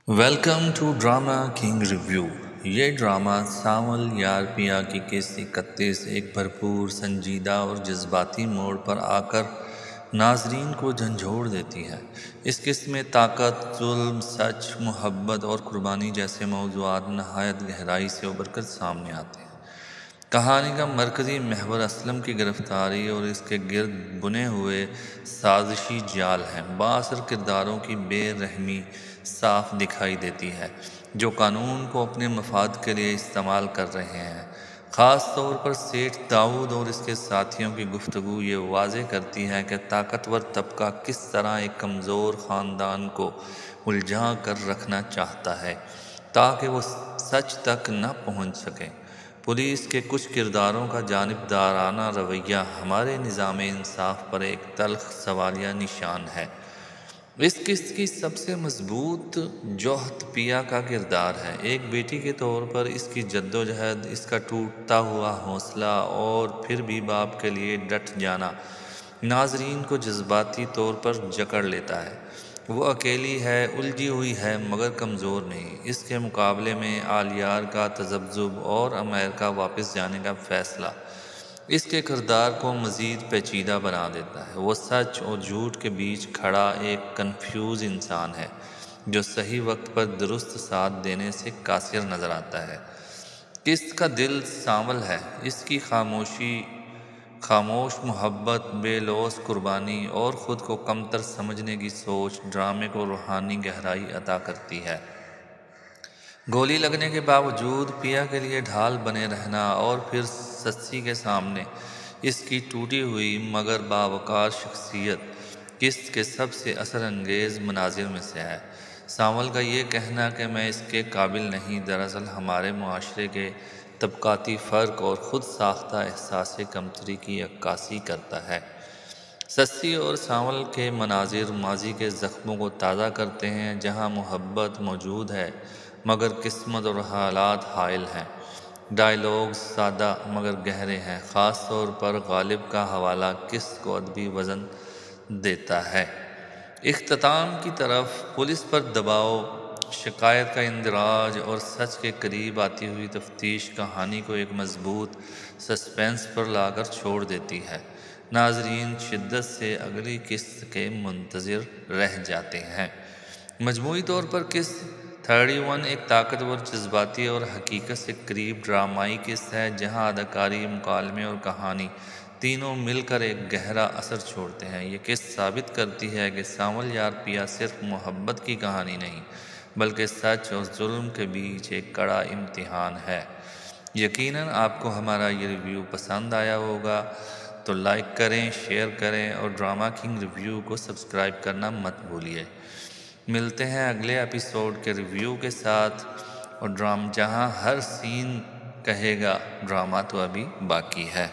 Welcome to drama king review. یہ drama Sanwal Yaar Piya کی قسط 31 ایک بھرپور، سنجیدہ اور جذباتی موڑ پر آ کر ناظرین کو جھنجھوڑ دیتی ہے۔ اس قسط میں طاقت، ظلم، سچ، محبت اور قربانی جیسے موضوعات نہایت گہرائی سے ابھر کر سامنے آتے ہیں۔ کہانی کا مرکزی محور اسلم کی گرفتاری اور اس کے گرد بنے ہوئے سازشی جال ہے۔ بااثر کرداروں کی بے رحمی صاف دکھائی دیتی ہے، جو قانون کو اپنے مفاد کے لیے استعمال کر رہے ہیں۔ خاص طور پر سیٹھ داؤد اور اس کے ساتھیوں کی گفتگو یہ واضح کرتی ہے کہ طاقتور طبقہ کس طرح ایک کمزور خاندان کو الجھا کر رکھنا چاہتا ہے تاکہ وہ سچ تک نہ پہنچ سکے۔ پولیس کے کچھ کرداروں کا جانبدارانہ رویہ ہمارے نظام انصاف پر ایک تلخ سوالیہ نشان ہے۔ اس قسط کی سب سے مضبوط جوہر پیا کا کردار ہے۔ ایک بیٹی کے طور پر اس کی جدوجہد، اس کا ٹوٹتا ہوا حوصلہ اور پھر بھی باپ کے لیے ڈٹ جانا ناظرین کو جذباتی طور پر جکڑ لیتا ہے۔ وہ اکیلی ہے، الجھی ہوئی ہے، مگر کمزور نہیں۔ اس کے مقابلے میں آلیار کا تذبذب اور امریکہ واپس جانے کا فیصلہ اس کے کردار کو مزید پیچیدہ بنا دیتا ہے۔ وہ سچ اور جھوٹ کے بیچ کھڑا ایک کنفیوز انسان ہے، جو صحیح وقت پر درست ساتھ دینے سے قاصر نظر آتا ہے۔ قسط کا دل سانول ہے۔ اس کی خاموش محبت، بے لوث قربانی اور خود کو کمتر سمجھنے کی سوچ ڈرامے کو روحانی گہرائی عطا کرتی ہے۔ گولی لگنے کے باوجود پیا کے لیے ڈھال بنے رہنا اور پھر سسی کے سامنے اس کی ٹوٹی ہوئی مگر باوقار شخصیت قسط کے سب سے اثر انگیز مناظر میں سے ہے۔ سانول کا یہ کہنا کہ میں اس کے قابل نہیں، دراصل ہمارے معاشرے کے طبقاتی فرق اور خود ساختہ احساس کمتری کی عکاسی کرتا ہے۔ سسی اور سانول کے مناظر ماضی کے زخموں کو تازہ کرتے ہیں، جہاں محبت موجود ہے مگر قسمت اور حالات حائل ہیں۔ ڈائیلاگز سادہ مگر گہرے ہیں، خاص طور پر غالب کا حوالہ قسط کو ادبی وزن دیتا ہے۔ اختتام کی طرف پولیس پر دباؤ، شکایت کا اندراج اور سچ کے قریب آتی ہوئی تفتیش کہانی کو ایک مضبوط سسپینس پر لا کر چھوڑ دیتی ہے۔ ناظرین شدت سے اگلی قسط کے منتظر رہ جاتے ہیں۔ مجموعی طور پر قسط 31 ایک طاقتور، جذباتی اور حقیقت سے قریب ڈرامائی قسط ہے، جہاں اداکاری، مکالمے اور کہانی تینوں مل کر ایک گہرا اثر چھوڑتے ہیں۔ یہ قسط ثابت کرتی ہے کہ سانول یار پیا صرف محبت کی کہانی نہیں، بلکہ سچ اور ظلم کے بیچ ایک کڑا امتحان ہے۔ یقیناً آپ کو ہمارا یہ ریویو پسند آیا ہوگا، تو لائک کریں، شیئر کریں اور ڈرامہ کنگ ریویو کو سبسکرائب کرنا مت بھولیے۔ ملتے ہیں اگلے ایپیسوڈ کے ریویو کے ساتھ، اور جہاں ہر سین کہے گا ڈرامہ تو ابھی باقی ہے۔